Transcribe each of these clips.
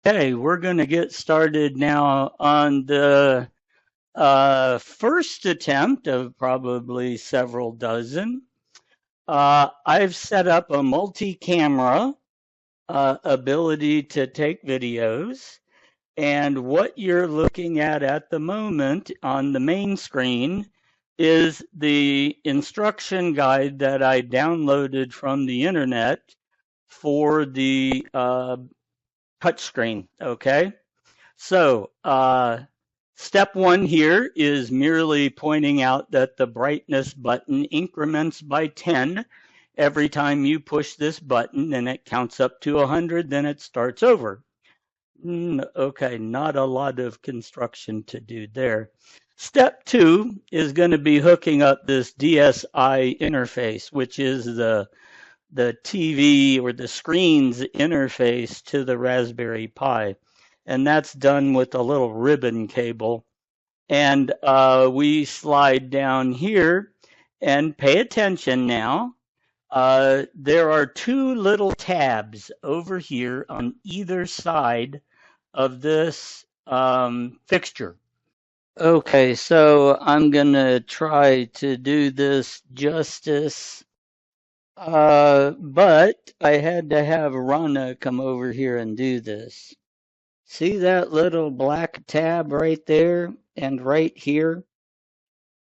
Okay, we're going to get started now on the first attempt of probably several dozen. I've set up a multi-camera ability to take videos, and what you're looking at the moment on the main screen is the instruction guide that I downloaded from the internet for the touchscreen. Okay. So, step one here is merely pointing out that the brightness button increments by 10 every time you push this button and it counts up to 100, then it starts over. Okay, not a lot of construction to do there. Step two is going to be hooking up this DSI interface, which is the TV or the screen's interface to the Raspberry Pi. And that's done with a little ribbon cable. And we slide down here and pay attention now. There are two little tabs over here on either side of this fixture. Okay, so I'm going to try to do this justice. But I had to have Rana come over here and do this. See that little black tab right there and right here?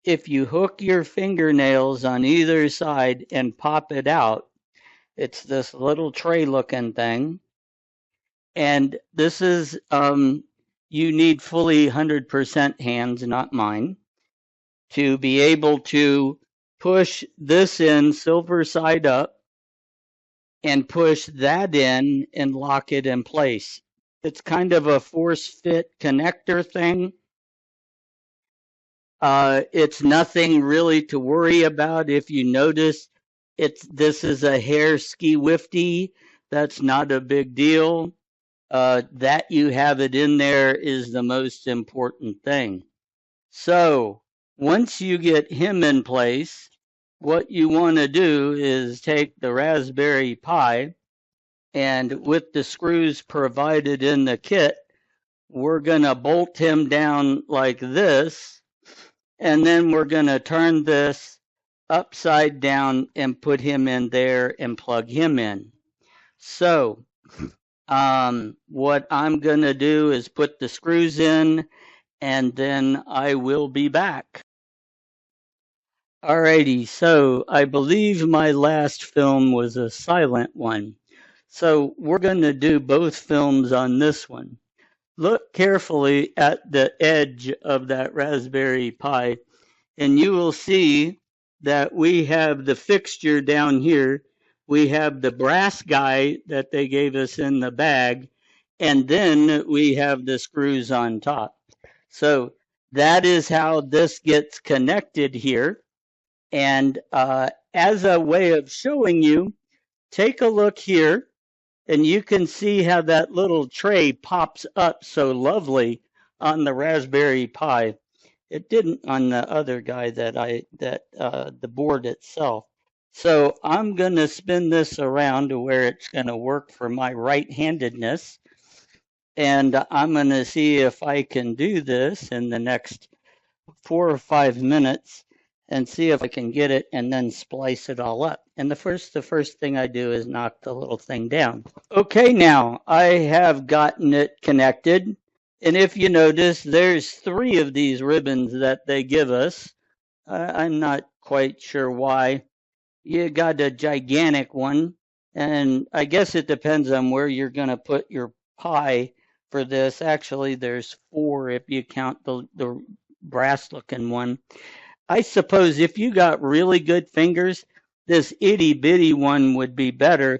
If you hook your fingernails on either side and pop it out, it's this little tray looking thing. And this is, you need fully 100% hands, not mine, to be able to push this in silver side up and push that in and lock it in place. It's kind of a force fit connector thing. It's nothing really to worry about. If you notice, this is a hair ski wifty. That's not a big deal. That you have it in there is the most important thing. So once you get him in place, what you want to do is take the Raspberry Pi, and with the screws provided in the kit, we're going to bolt him down like this, and then we're going to turn this upside down and put him in there and plug him in. So what I'm going to do is put the screws in, and then I will be back. Alrighty, so I believe my last film was a silent one. So we're going to do both films on this one. Look carefully at the edge of that Raspberry Pi, and you will see that we have the fixture down here. We have the brass guy that they gave us in the bag, and then we have the screws on top. So that is how this gets connected here. And as a way of showing you, take a look here, and you can see how that little tray pops up so lovely on the Raspberry Pi. It didn't on the other guy the board itself. So I'm going to spin this around to where it's going to work for my right-handedness. And I'm going to see if I can do this in the next 4 or 5 minutes and see if I can get it and then splice it all up. And the first thing I do is knock the little thing down. Okay, now I have gotten it connected. And if you notice, there's 3 of these ribbons that they give us. I'm not quite sure why. You got a gigantic one. And I guess it depends on where you're going to put your Pi for this. Actually, there's 4 if you count the brass looking one. I suppose if you got really good fingers, this itty bitty one would be better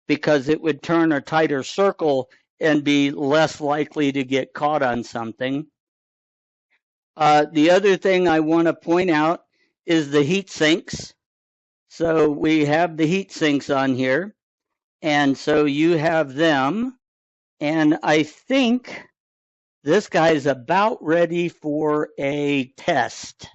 because it would turn a tighter circle and be less likely to get caught on something. The other thing I want to point out is the heat sinks. So we have the heat sinks on here. And so you have them. And I think this guy's about ready for a test.